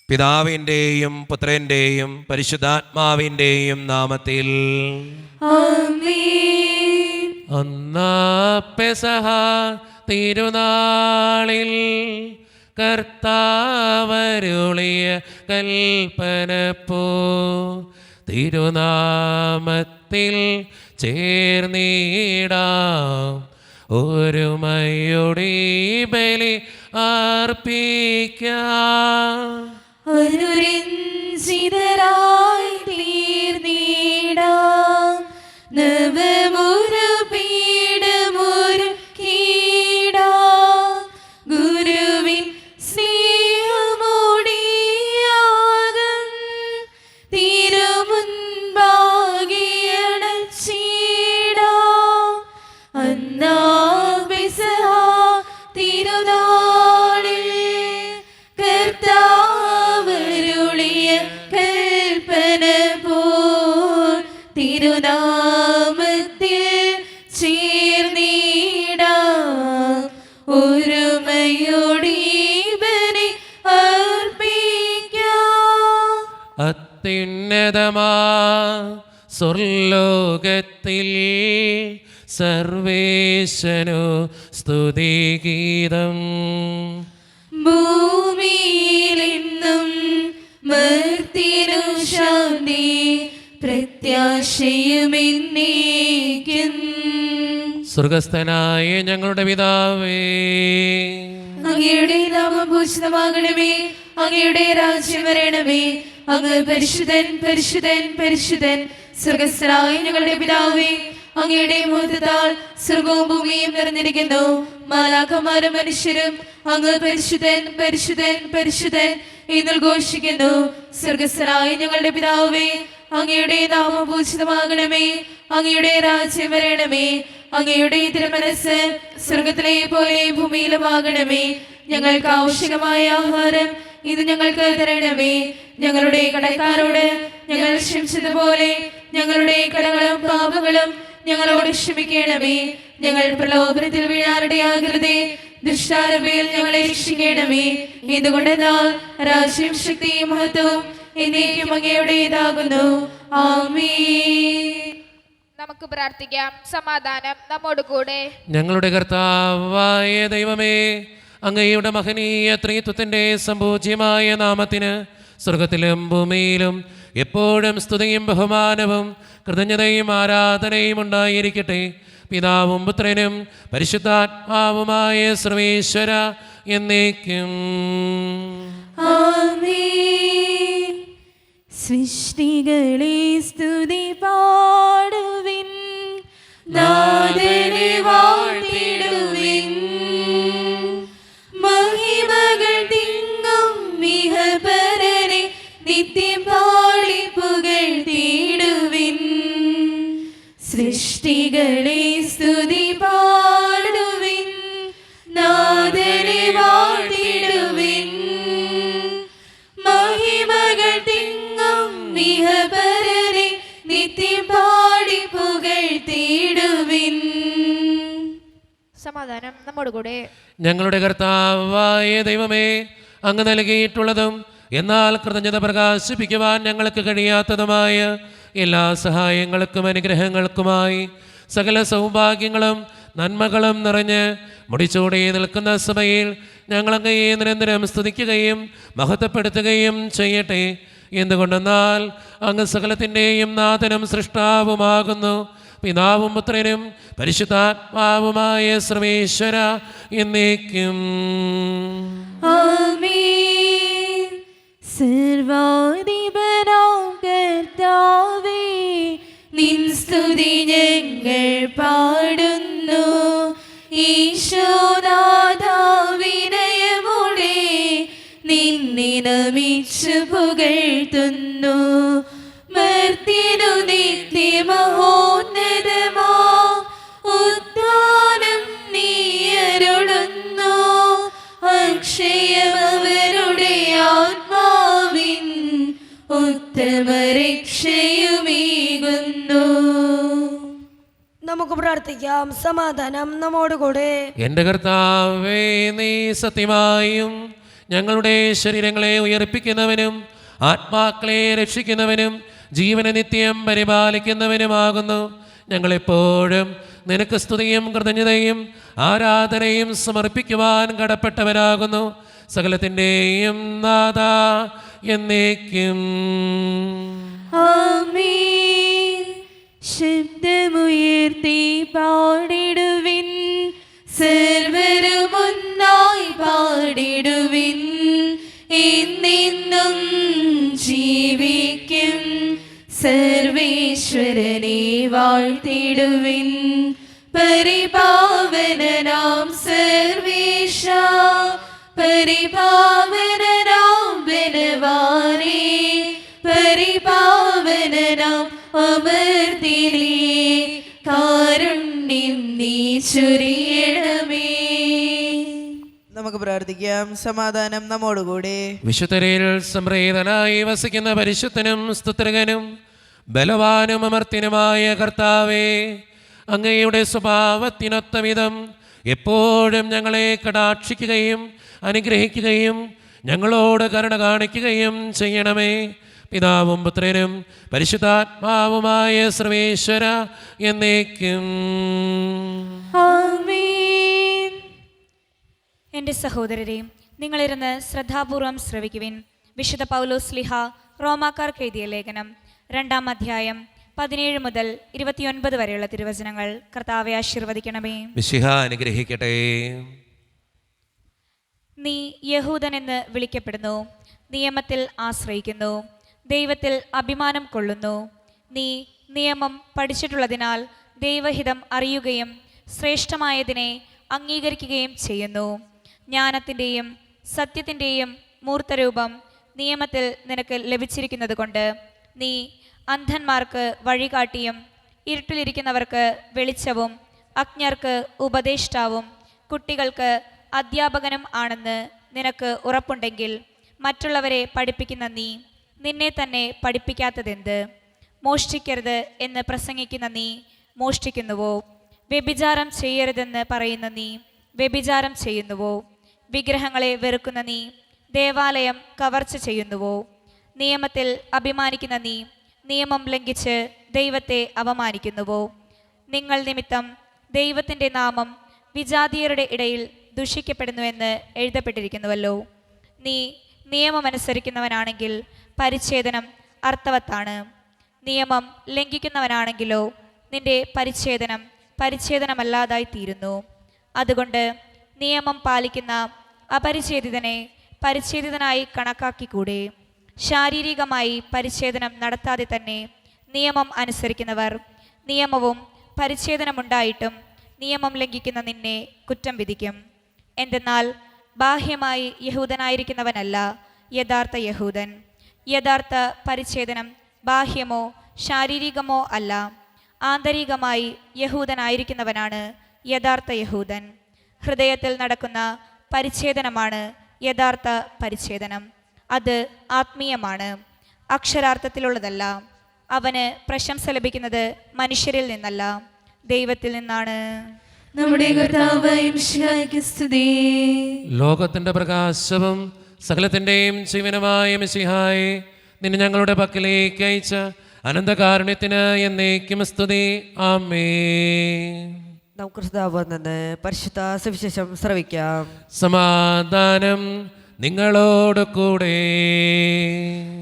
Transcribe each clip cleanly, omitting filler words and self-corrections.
പിതാവിൻ്റെയും പുത്രൻ്റെയും പരിശുദ്ധാത്മാവിൻ്റെയും നാമത്തിൽ ആമേൻ. ഒന്നാ പെസഹ തിരുനാളിൽ കർത്താവരുളിയ കൽപ്പനപ്പോ തിരുനാമത്തിൽ ചേർന്നിടാം ഒരുമയോടെ ബലി അർപ്പിക്കാം. അനുരഞ്ജിതരായി തീർന്നിടാം നവമൊരു പീഠമൊരുക്കിടാം ഗുരുവിൻ സ്നേഹമോടിയാകും തിരുമുൻപാകിയണച്ചിടാം അന്നാ പെസഹ തിരുനാളിൽ കർത്താവരുളിയ കൽപ്പന പോൽ തിരുനാമത്തിൽ ചേർന്നിടാം ഒരുമയോടെ ബലി അർപ്പിക്കാം. അത്യുന്നതമാ സ്വർലോകത്തിൽ സർവേശനു സ്തുതിഗീതം. ഭൂമിയിലെന്നും മർത്യനു ശാന്തി പ്രത്യാശയുമെന്നേക്കും. സ്വർഗസ്ഥനായ ഞങ്ങളുടെ പിതാവേ, അങ്ങയുടെ നാമം പൂജിതമാകണമേ, അങ്ങയുടെ രാജ്യം വരണമേ, അങ്ങ് പരിശുദ്ധൻ പരിശുദ്ധൻ പരിശുദ്ധൻ. സ്വർഗസ്ഥനായ ഞങ്ങളുടെ പിതാവേ, അങ്ങയുടെ മുഖത്താൽ സ്വർഗവും ഭൂമിയും നിറഞ്ഞിരിക്കുന്നു. മാലാഖമാരും മനുഷ്യരും അങ്ങ് പരിശുദ്ധൻ പരിശുദ്ധൻ പരിശുദ്ധൻ എന്ന് ഘോഷിക്കുന്നു. സ്വർഗസ്ഥനായ ഞങ്ങളുടെ പിതാവേ, അങ്ങയുടെ നാമം പൂജിതമാകണമേ, അങ്ങയുടെ രാജ്യം വരണമേ, അങ്ങയുടെ തിരുമനസ്സ് സ്വർഗത്തിലെ പോലെ ഭൂമിയിലുമാകണമേ. ഞങ്ങൾക്ക് ആവശ്യമായ ആഹാരം ഇത് ഞങ്ങൾക്ക് തരണമേ. ഞങ്ങളുടെ കടക്കാരോട് ഞങ്ങൾ ക്ഷമിച്ചതുപോലെ ഞങ്ങളുടെ കടങ്ങളും പാപങ്ങളും ഞങ്ങളോട് ക്ഷമിക്കണമേ. ഞങ്ങൾ പ്രലോഭനത്തിൽ വീഴാനിടയാകരുതേ, ദുഷ്ടാരൂപിയിൽ ഞങ്ങളെ രക്ഷിക്കണമേ. എന്തുകൊണ്ടെന്നാൽ രാജ്യം ശക്തിയും മഹത്വവും എന്നേക്കും അങ്ങയുടേതാകുന്നു. ആമേൻ. നമുക്ക് പ്രാർത്ഥിക്കാം. സമാധാനം നമ്മോട് കൂടെ. ഞങ്ങളുടെ കർത്താവായ ദൈവമേ, അങ്ങയുടെ മഹനീയ ത്രിത്വത്തിൻ്റെ സംപൂജ്യമായ നാമത്തിന് സ്വർഗത്തിലും ഭൂമിയിലും എപ്പോഴും സ്തുതിയും ബഹുമാനവും കൃതജ്ഞതയും ആരാധനയും ഉണ്ടായിരിക്കട്ടെ. പിതാവും പുത്രനും പരിശുദ്ധാത്മാവുമായ സർവേശ്വര എന്നേക്കും. ആമേൻ. സൃഷ്ടികളെ സ്തുതി പാടുവിൻ, നാഥനെ വാഴ്ത്തിടുവിൻ. മഹിമകൾ തിങ്ങും മിഹപരനെ നിത്യം പാടി പുകഴ്ത്തിടുവിൻ. സൃഷ്ടികളെ സ്തുതി പാടുവിൻ, നാഥനെ വാഴ്ത്തിടുവിൻ. മഹിമകൾ തിങ്ങും മിഹപരനെ നിത്യം പാടി പുകഴ്ത്തിടുവിൻ. സമാധാനം നമ്മോട് കൂടെ. ഞങ്ങളുടെ കർത്താവായ ദൈവമേ, അങ്ങ് നൽകിയിട്ടുള്ളതും എന്നാൽ കൃതജ്ഞത പ്രകാശിപ്പിക്കുവാൻ ഞങ്ങൾക്ക് കഴിയാത്തതുമായ എല്ലാ സഹായങ്ങൾക്കും അനുഗ്രഹങ്ങൾക്കുമായി സകല സൗഭാഗ്യങ്ങളും നന്മകളും നിറഞ്ഞ് മുടിച്ചൂടി നിൽക്കുന്ന സഭയിൽ ഞങ്ങളങ്ങയെ നിരന്തരം സ്തുതിക്കുകയും മഹത്വപ്പെടുത്തുകയും ചെയ്യട്ടെ. എന്തുകൊണ്ടെന്നാൽ അങ്ങ് സകലത്തിൻ്റെയും നാഥനും സൃഷ്ടാവുമാകുന്നു. പിതാവും പുത്രനും പരിശുദ്ധാത്മാവുമായ സർവേശ്വര എന്നേക്കും. ആമേൻ. സർവാധിപനാം കർത്താവേ, നിൻ സ്തുതി ഞങ്ങൾ പാടുന്നു. ഈശോനാഥാ വിനയമോടെ നിന്നെ നമിച്ചു പുകഴ്ത്തുന്നു. മർത്യനു നിത്യമഹോന്നതമാ ഉദ്ധാനം നീ അരുളുന്നു. അക്ഷയമവരുടെ ആത്മാവിൻ ഉത്തമരക്ഷയുമേകുന്നു. നമുക്ക് പ്രാർത്ഥിക്കാം. സമാധാനം നമ്മോടുകൂടെ. എൻ്റെ കർത്താവേ, നീ സത്യമായും ഞങ്ങളുടെ ശരീരങ്ങളെ ഉയർപ്പിക്കുന്നവനും ആത്മാക്കളെ രക്ഷിക്കുന്നവനും ജീവനെ നിത്യം പരിപാലിക്കുന്നവനുമാകുന്നു. ഞങ്ങളെപ്പോഴും നിനക്ക് സ്തുതിയും കൃതജ്ഞതയും ആരാധനയും സമർപ്പിക്കുവാൻ കടപ്പെട്ടവരാകുന്നു. സകലത്തിൻ്റെയും നാഥ എന്നേക്കും. ആമേൻ. ശബ്ദമുയർത്തി പാടിടുവിൻ, സർവരുമൊന്നായി പാടിടുവിൻ. എന്നെന്നും ജീവിക്കും സർവേശ്വരനെ വാഴ്ത്തിടുവിൻ. പരിപാവനനാം സർവേശ, പരിപാവനനാം ബലവാനേ, പരിപാവനനാം അമർത്തിലേ, കാരുണ്യം നീ ചൊരിയണമേ. നമുക്ക് പ്രാർത്ഥിക്കാം. സമാധാനം നമ്മോടുകൂടെ. വിശുദ്ധരിൽ സംപ്രീതനായി വസിക്കുന്ന പരിശുദ്ധനും സ്തുത്രകനും ബലവാനും അമർത്തിനുമായ കർത്താവേ, അങ്ങയുടെ സ്വഭാവത്തിനൊത്ത വിധം എപ്പോഴും ഞങ്ങളെ കടാക്ഷിക്കുകയും അനുഗ്രഹിക്കുകയും ഞങ്ങളോട് കരുണ കാണിക്കുകയും ചെയ്യണമേ. പിതാവും പുത്രനും പരിശുദ്ധാത്മാവുമായ സർവേശ്വര എന്നേക്കും. ആമേൻ. എൻ്റെ സഹോദരരെ, നിങ്ങളിരുന്ന് ശ്രദ്ധാപൂർവം ശ്രവിക്കുവിൻ. വിശുദ്ധ പൗലോസ് ശ്ലീഹ റോമാക്കാർക്ക് എഴുതിയ ലേഖനം 2-ാം അധ്യായം 17 മുതൽ 29 വരെയുള്ള തിരുവചനങ്ങൾ. കർത്താവെ ആശീർവദിക്കണമേ. മിശിഹ അനുഗ്രഹിക്കട്ടെ. നീ യഹൂദനെന്ന് വിളിക്കപ്പെടുന്നു, നിയമത്തിൽ ആശ്രയിക്കുന്നു, ദൈവത്തിൽ അഭിമാനം കൊള്ളുന്നു. നീ നിയമം പഠിച്ചിട്ടുള്ളതിനാൽ ദൈവഹിതം അറിയുകയും ശ്രേഷ്ഠമായതിനെ അംഗീകരിക്കുകയും ചെയ്യുന്നു. ജ്ഞാനത്തിൻ്റെയും സത്യത്തിൻ്റെയും മൂർത്തരൂപം നിയമത്തിൽ നിനക്ക് ലഭിച്ചിരിക്കുന്നത് കൊണ്ട് നീ അന്ധന്മാർക്ക് വഴികാട്ടിയും ഇരുട്ടിലിരിക്കുന്നവർക്ക് വെളിച്ചവും അജ്ഞർക്ക് ഉപദേഷ്ടാവും കുട്ടികൾക്ക് അധ്യാപകനും ആണെന്ന് നിനക്ക് ഉറപ്പുണ്ടെങ്കിൽ മറ്റുള്ളവരെ പഠിപ്പിക്കുന്ന നീ നിന്നെ തന്നെ പഠിപ്പിക്കാത്തതെന്ത്? മോഷ്ടിക്കരുത് എന്ന് പ്രസംഗിക്കുന്ന നീ മോഷ്ടിക്കുന്നുവോ? വ്യഭിചാരം ചെയ്യരുതെന്ന് പറയുന്ന നീ വ്യഭിചാരം ചെയ്യുന്നുവോ? വിഗ്രഹങ്ങളെ വെറുക്കുന്ന നീ ദേവാലയം കവർച്ച ചെയ്യുന്നുവോ? നിയമത്തിൽ അഭിമാനിക്കുന്ന നീ നിയമം ലംഘിച്ച് ദൈവത്തെ അപമാനിക്കുന്നുവോ? നിങ്ങൾ നിമിത്തം ദൈവത്തിൻ്റെ നാമം വിജാതീയരുടെ ഇടയിൽ ദുഷിക്കപ്പെടുന്നുവെന്ന് എഴുതപ്പെട്ടിരിക്കുന്നുവല്ലോ. നീ നിയമമനുസരിക്കുന്നവനാണെങ്കിൽ പരിച്ഛേദനം അർത്ഥവത്താണ്. നിയമം ലംഘിക്കുന്നവനാണെങ്കിലോ നിന്റെ പരിച്ഛേദനം പരിച്ഛേദനമല്ലാതായി തീരുന്നു. അതുകൊണ്ട് നിയമം പാലിക്കുന്ന അപരിച്ഛേദിതനെ പരിച്ഛേദിതനായി കണക്കാക്കിക്കൂടെ? ശാരീരികമായി പരിച്ഛേദനം നടത്താതെ തന്നെ നിയമം അനുസരിക്കുന്നവർ നിയമവും പരിച്ഛേദനമുണ്ടായിട്ടും നിയമം ലംഘിക്കുന്ന നിന്നെ കുറ്റം വിധിക്കും. എന്തെന്നാൽ ബാഹ്യമായി യഹൂദനായിരിക്കുന്നവനല്ല യഥാർത്ഥ യഹൂദൻ. യഥാർത്ഥ പരിച്ഛേദനം ബാഹ്യമോ ശാരീരികമോ അല്ല, ആന്തരികമായി യഹൂദനായിരിക്കുന്നവനാണ് യഥാർത്ഥ യഹൂദൻ. ഹൃദയത്തിൽ നടക്കുന്ന പരിച്ഛേദനമാണ് യഥാർത്ഥ പരിച്ഛേദനം. അത് ആത്മീയമാണ്, അക്ഷരാർത്ഥത്തിലുള്ളതല്ല. അവന് പ്രശംസ ലഭിക്കുന്നത് മനുഷ്യരിൽ നിന്നല്ല, ദൈവത്തിൽ നിന്നാണ്. നമ്മുടെ കർത്താവായ മിശിഹായ്ക്ക് സ്തുതി. ലോകത്തിൻ്റെ പ്രകാശവും സകലത്തിൻ്റെയും ജീവനുമായ മിശിഹായെ, നിന്നെ ഞങ്ങളുടെ പക്കലേക്ക് അയച്ച അനന്തകാരുണ്യത്തിന് എന്നേക്കും സ്തുതി. ആമേൻ. നമുക്ക് കർത്താവിൽ നിന്ന് പരിശുദ്ധ സുവിശേഷം ശ്രവിക്കാം. സമാധാനം നിങ്ങളോട് കൂടെ.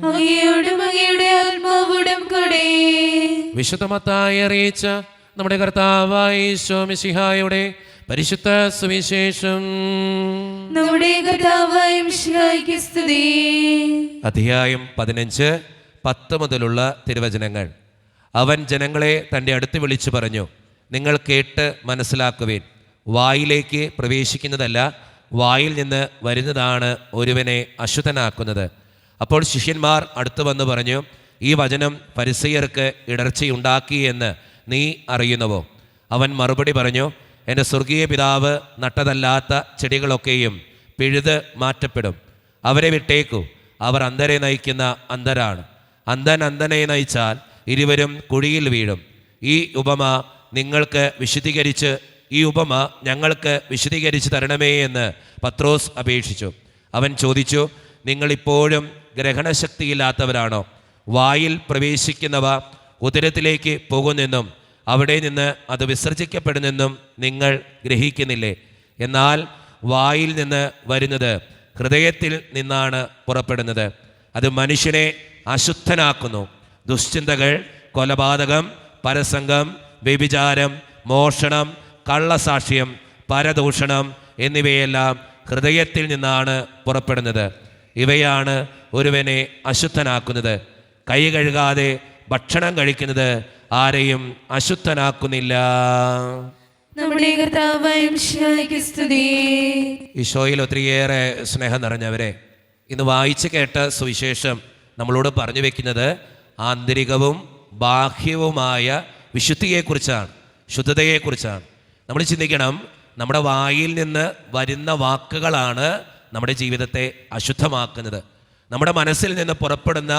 അങ്ങയോടും അങ്ങയുടെ ആത്മാവോടും കൂടെ. വിശുദ്ധ മത്തായി അറിയിച്ച നമ്മുടെ കർത്താവായ ഈശോ മിശിഹായുടെ പരിശുദ്ധ സുവിശേഷം. നമ്മുടെ കർത്താവായ മിശിഹായ്ക്ക് സ്തുതി. അധ്യായം 15, 10 മുതലുള്ള തിരുവചനങ്ങൾ. അവൻ ജനങ്ങളെ തൻ്റെ അടുത്ത് വിളിച്ചു പറഞ്ഞു, നിങ്ങൾ കേട്ട് മനസ്സിലാക്കുവിൻ. വായിലേക്ക് പ്രവേശിക്കുന്നതല്ല, വായിൽ നിന്ന് വരുന്നതാണ് ഒരുവനെ അശുദ്ധനാക്കുന്നത്. അപ്പോൾ ശിഷ്യന്മാർ അടുത്തു വന്ന് പറഞ്ഞു, ഈ വചനം ഫരിസയ്യർക്ക് ഇടർച്ചയുണ്ടാക്കി എന്ന് നീ അറിയുന്നുവോ? അവൻ മറുപടി പറഞ്ഞു, എൻ്റെ സ്വർഗീയ പിതാവ് നട്ടതല്ലാത്ത ചെടികളൊക്കെയും പിഴുത് മാറ്റപ്പെടും. അവരെ വിട്ടേക്കൂ, അവർ അന്ധരെ നയിക്കുന്ന അന്ധരാണ്. അന്ധൻ അന്ധനെ നയിച്ചാൽ ഇരുവരും കുഴിയിൽ വീഴും. ഈ ഉപമ ഞങ്ങൾക്ക് വിശദീകരിച്ച് തരണമേ എന്ന് പത്രോസ് അപേക്ഷിച്ചു. അവൻ ചോദിച്ചു, നിങ്ങളിപ്പോഴും ഗ്രഹണശക്തിയില്ലാത്തവരാണോ? വായിൽ പ്രവേശിക്കുന്നവ ഉദരത്തിലേക്ക് പോകുന്നെന്നും അവിടെ നിന്ന് അത് വിസർജിക്കപ്പെടുന്നെന്നും നിങ്ങൾ ഗ്രഹിക്കുന്നില്ലേ? എന്നാൽ വായിൽ നിന്ന് വരുന്നത് ഹൃദയത്തിൽ നിന്നാണ് പുറപ്പെടുന്നത്. അത് മനുഷ്യനെ അശുദ്ധനാക്കുന്നു. ദുശ്ചിന്തകൾ, കൊലപാതകം, പരസംഗം, വ്യഭിചാരം, മോഷണം, കള്ളസാക്ഷ്യം, പരദൂഷണം എന്നിവയെല്ലാം ഹൃദയത്തിൽ നിന്നാണ് പുറപ്പെടുന്നത്. ഇവയാണ് ഒരുവനെ അശുദ്ധനാക്കുന്നത്. കൈ കഴുകാതെ ഭക്ഷണം കഴിക്കുന്നത് ആരെയും അശുദ്ധനാക്കുന്നില്ല. നമ്മുടെ കർത്താവായ മിശിഹായ്ക്ക് സ്തുതി. ഈശോയിൽ ഒത്തിരിയേറെ സ്നേഹം നിറഞ്ഞവരെ, ഇന്ന് വായിച്ച് കേട്ട സുവിശേഷം നമ്മളോട് പറഞ്ഞു വെക്കുന്നത് ആന്തരികവും ബാഹ്യവുമായ വിശുദ്ധിയെക്കുറിച്ചാണ്, ശുദ്ധതയെക്കുറിച്ചാണ്. നമ്മൾ ചിന്തിക്കണം, നമ്മുടെ വായിൽ നിന്ന് വരുന്ന വാക്കുകളാണ് നമ്മുടെ ജീവിതത്തെ അശുദ്ധമാക്കുന്നത്. നമ്മുടെ മനസ്സിൽ നിന്ന് പുറപ്പെടുന്ന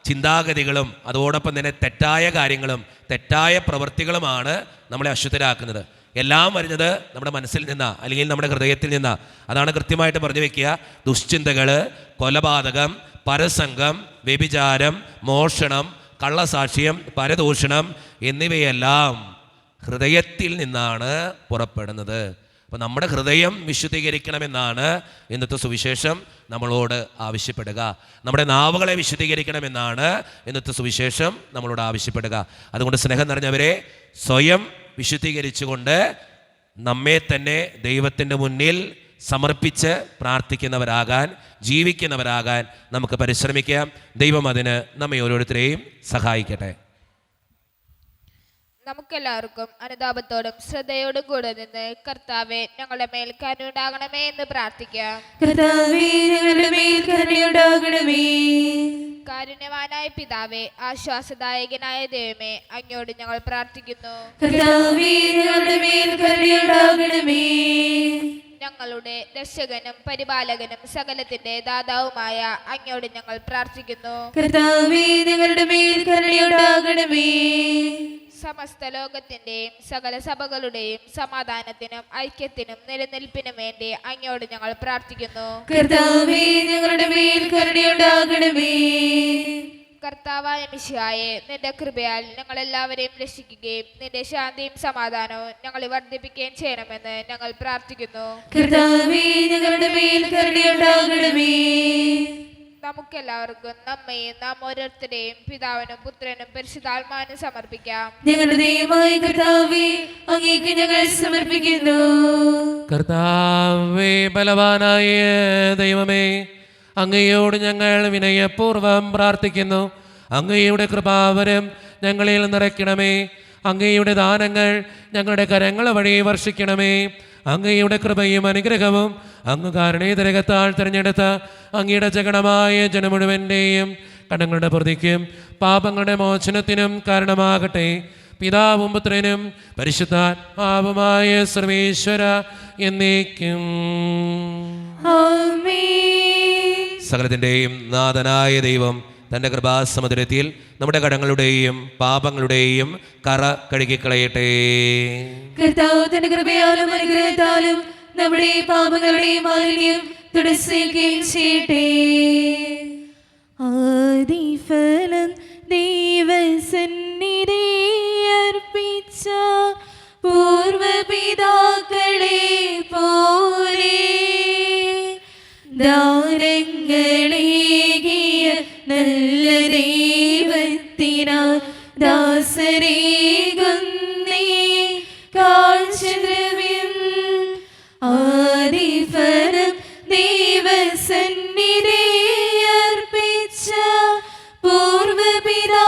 ചിന്താഗതികളും അതോടൊപ്പം തന്നെ തെറ്റായ കാര്യങ്ങളും തെറ്റായ പ്രവൃത്തികളുമാണ് നമ്മളെ അശുദ്ധരാക്കുന്നത്. എല്ലാം വരുന്നത് നമ്മുടെ മനസ്സിൽ നിന്നാ, അല്ലെങ്കിൽ നമ്മുടെ ഹൃദയത്തിൽ നിന്നാ. അതാണ് കൃത്യമായിട്ട് പറഞ്ഞു വെക്കുക. ദുശ്ചിന്തകൾ, കൊലപാതകം, പരസംഗം, വ്യഭിചാരം, മോഷണം, കള്ളസാക്ഷ്യം, പരദൂഷണം എന്നിവയെല്ലാം ഹൃദയത്തിൽ നിന്നാണ് പുറപ്പെടുന്നത്. അപ്പോൾ നമ്മുടെ ഹൃദയം വിശുദ്ധീകരിക്കണമെന്നാണ് ഇന്നത്തെ സുവിശേഷം നമ്മളോട് ആവശ്യപ്പെടുക. നമ്മുടെ നാവുകളെ വിശുദ്ധീകരിക്കണമെന്നാണ് ഇന്നത്തെ സുവിശേഷം നമ്മളോട് ആവശ്യപ്പെടുക. അതുകൊണ്ട് സ്നേഹം നിറഞ്ഞവരെ, സ്വയം വിശുദ്ധീകരിച്ചുകൊണ്ട് നമ്മെ തന്നെ ദൈവത്തിൻ്റെ മുന്നിൽ സമർപ്പിച്ച് പ്രാർത്ഥിക്കുന്നവരാകാൻ, ജീവിക്കുന്നവരാകാൻ നമുക്ക് പരിശ്രമിക്കാം. ദൈവം അതിന് നമ്മെ ഓരോരുത്തരെയും സഹായിക്കട്ടെ. നമുക്കെല്ലാവർക്കും അനുതാപത്തോടും ശ്രദ്ധയോടും കൂടെ നിന്ന് കർത്താവെ ഞങ്ങളുടെ മേൽ കരുണയുണ്ടാകണമേ എന്ന് പ്രാർത്ഥിക്കാം. കർത്താവേ, ഞങ്ങളുടെ മേൽ കരുണയുണ്ടാകണമേ. കാരുണ്യവാനായ പിതാവേ, ആശ്വാസദായകനായ ദൈവമേ, അങ്ങയോട് ഞങ്ങൾ പ്രാർത്ഥിക്കുന്നു. കർത്താവേ, ഞങ്ങളുടെ മേൽ കരുണയുണ്ടാകണമേ. ഞങ്ങളുടെ രക്ഷകനും പരിപാലകനും സകലത്തിന്റെ ദാതാവുമായ അങ്ങയോട് ഞങ്ങൾ പ്രാർത്ഥിക്കുന്നു. കർത്താവേ, ഞങ്ങളുടെ മേൽ കരുണയുണ്ടാകണമേ. സമസ്ത ലോകത്തിന്റെയും സകല സഭകളുടെയും സമാധാനത്തിനും ഐക്യത്തിനും നിലനിൽപ്പിനും വേണ്ടി അങ്ങയോട് ഞങ്ങൾ പ്രാർത്ഥിക്കുന്നു. കർത്താവേ, ഞങ്ങളുടെ മേൽ കരുണയുണ്ടാകണമേ. കർത്താവായ മിശിഹായെ, നിന്റെ കൃപയാൽ ഞങ്ങളെല്ലാവരെയും രക്ഷിക്കുകയും നിന്റെ ശാന്തിയും സമാധാനവും ഞങ്ങളെ വർദ്ധിപ്പിക്കുകയും ചെയ്യണമെന്ന് ഞങ്ങൾ പ്രാർത്ഥിക്കുന്നു. കർത്താവേ, ഞങ്ങളുടെ മേൽ കരുണയുണ്ടാകണമേ. നമുക്കെല്ലാവർക്കും നമ്മയും നാം ഓരോരുത്തരെയും പിതാവിനും പുത്രനും പരിശുദ്ധാത്മാവിനും സമർപ്പിക്കാം. ഞങ്ങളുടെ ദൈവമായ കർത്താവേ, അങ്ങേക്ക് ഞങ്ങൾ സമർപ്പിക്കുന്നു. കർത്താവേ, ബലവാനായ ദൈവമേ, അങ്ങയോട് ഞങ്ങൾ വിനയപൂർവ്വം പ്രാർത്ഥിക്കുന്നു. അങ്ങയുടെ കൃപാവരം ഞങ്ങളിൽ നിറയ്ക്കണമേ. അങ്ങയുടെ ദാനങ്ങൾ ഞങ്ങളുടെ കരങ്ങൾ വഴി വർഷിക്കണമേ. അങ്ങയുടെ കൃപയും അനുഗ്രഹവും അങ്ങ് കാരണേതരകത്താൽ തിരഞ്ഞെടുത്ത അങ്ങയുടെ ജഗണമായ ജനം മുഴുവൻ്റെയും കടങ്ങളുടെ പ്രതിക്കും പാപങ്ങളുടെ മോചനത്തിനും കാരണമാകട്ടെ. പിതാവും പുത്രനും പരിശുദ്ധാത്മാവുമായ സർവേശ്വര എന്നേക്കും ആമേൻ. സകലത്തിൻ്റെയും നാഥനായ ദൈവം തൻ്റെ കൃപാസമുദ്രത്തിൽ നമ്മുടെ കടങ്ങളുടെയും പാപങ്ങളുടെയും കറ കഴുകിക്കളയട്ടെ. കർത്താവ് തന്റെ കൃപയാലും അനുഗ്രഹത്താലും നമ്മുടെ പാപങ്ങളുടെയും മാലിന്യം തുടക്കുകയും ചെയ്യട്ടെ. ആദിഫലം ദൈവസന്നിധി അർപ്പിച്ച പൂർവപിതാക്കളെ പോലെ ദാനങ്ങളേകിയ നല്ല ദൈവത്തിനാൽ ദാസരേകുന്നേ കാഴ്ചദ്രവ്യം. ആദിഫലം ദൈവസന്നിധി അർപ്പിച്ച പൂർവപിതാക്കളെ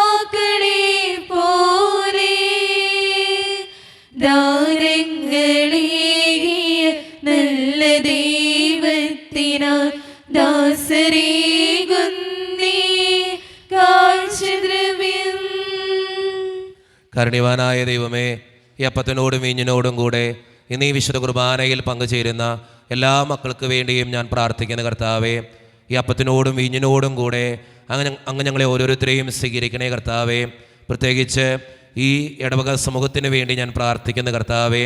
പോലെ ദാനങ്ങളേകിയ നല്ല ദൈവത്തിനാൽ ദാസരേകുന്നേ കാഴ്ചദ്രവ്യം. കാരുണ്യവാനായ ദൈവമേ, ഈ അപ്പത്തിനോടും വീഞ്ഞിനോടും കൂടെ ഇന്ന് ഈ വിശുദ്ധ കുർബാനയിൽ പങ്കുചേരുന്ന എല്ലാ മക്കൾക്ക് വേണ്ടിയും ഞാൻ പ്രാർത്ഥിക്കുന്ന കർത്താവേ, ഈ അപ്പത്തിനോടും വീഞ്ഞിനോടും കൂടെ അങ്ങ് ഞങ്ങളെ ഓരോരുത്തരെയും സ്വീകരിക്കണേ കർത്താവേ. പ്രത്യേകിച്ച് ഈ ഇടവക സമൂഹത്തിന് വേണ്ടി ഞാൻ പ്രാർത്ഥിക്കുന്ന കർത്താവേ,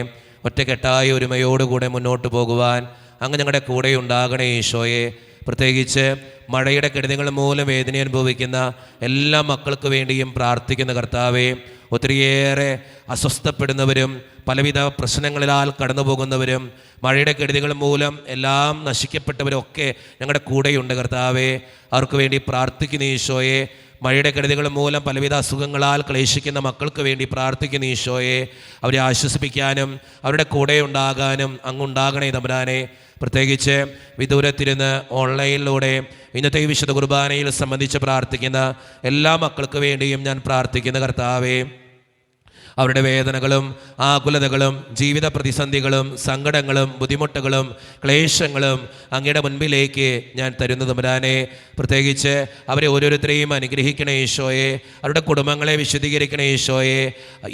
ഒറ്റക്കെട്ടായ ഒരുമയോടുകൂടെ മുന്നോട്ട് പോകുവാൻ അങ്ങ് ഞങ്ങളുടെ കൂടെ ഉണ്ടാകണേ ഈശോയെ. പ്രത്യേകിച്ച് മഴയുടെ കെടുതികൾ മൂലം വേദന അനുഭവിക്കുന്ന എല്ലാ മക്കൾക്ക് വേണ്ടിയും പ്രാർത്ഥിക്കുന്ന കർത്താവേ, ഒത്തിരിയേറെ അസ്വസ്ഥപ്പെടുന്നവരും പലവിധ പ്രശ്നങ്ങളിലാൽ കടന്നു പോകുന്നവരും മഴയുടെ കെടുതികൾ മൂലം എല്ലാം നശിക്കപ്പെട്ടവരൊക്കെ ഞങ്ങളുടെ കൂടെയുണ്ട് കർത്താവേ. അവർക്ക് വേണ്ടി പ്രാർത്ഥിക്കുന്ന ഈശോയെ, മഴയുടെ കെടുതികൾ മൂലം പലവിധ അസുഖങ്ങളാൽ ക്ലേശിക്കുന്ന മക്കൾക്ക് വേണ്ടി പ്രാർത്ഥിക്കുന്ന ഈശോയെ, അവരെ ആശ്വസിപ്പിക്കാനും അവരുടെ കൂടെ ഉണ്ടാകാനും അങ്ങുണ്ടാകണേ തമ്പുരാനെ. പ്രത്യേകിച്ച് വിദൂരത്തിരുന്ന് ഓൺലൈനിലൂടെ ഇന്നത്തെ ഈ വിശുദ്ധ കുർബാനയിൽ സംബന്ധിച്ച് പ്രാർത്ഥിക്കുന്ന എല്ലാ മക്കൾക്ക് വേണ്ടിയും ഞാൻ പ്രാർത്ഥിക്കുന്ന കർത്താവേ, അവരുടെ വേദനകളും ആകുലതകളും ജീവിത പ്രതിസന്ധികളും സങ്കടങ്ങളും ബുദ്ധിമുട്ടുകളും ക്ലേശങ്ങളും അങ്ങയുടെ മുൻപിലേക്ക് ഞാൻ തരുന്നു തമ്പുരാനെ. പ്രത്യേകിച്ച് അവരെ ഓരോരുത്തരെയും അനുഗ്രഹിക്കണേ ഈശോയെ, അവരുടെ കുടുംബങ്ങളെ വിശുദ്ധീകരിക്കണേ ഈശോയെ.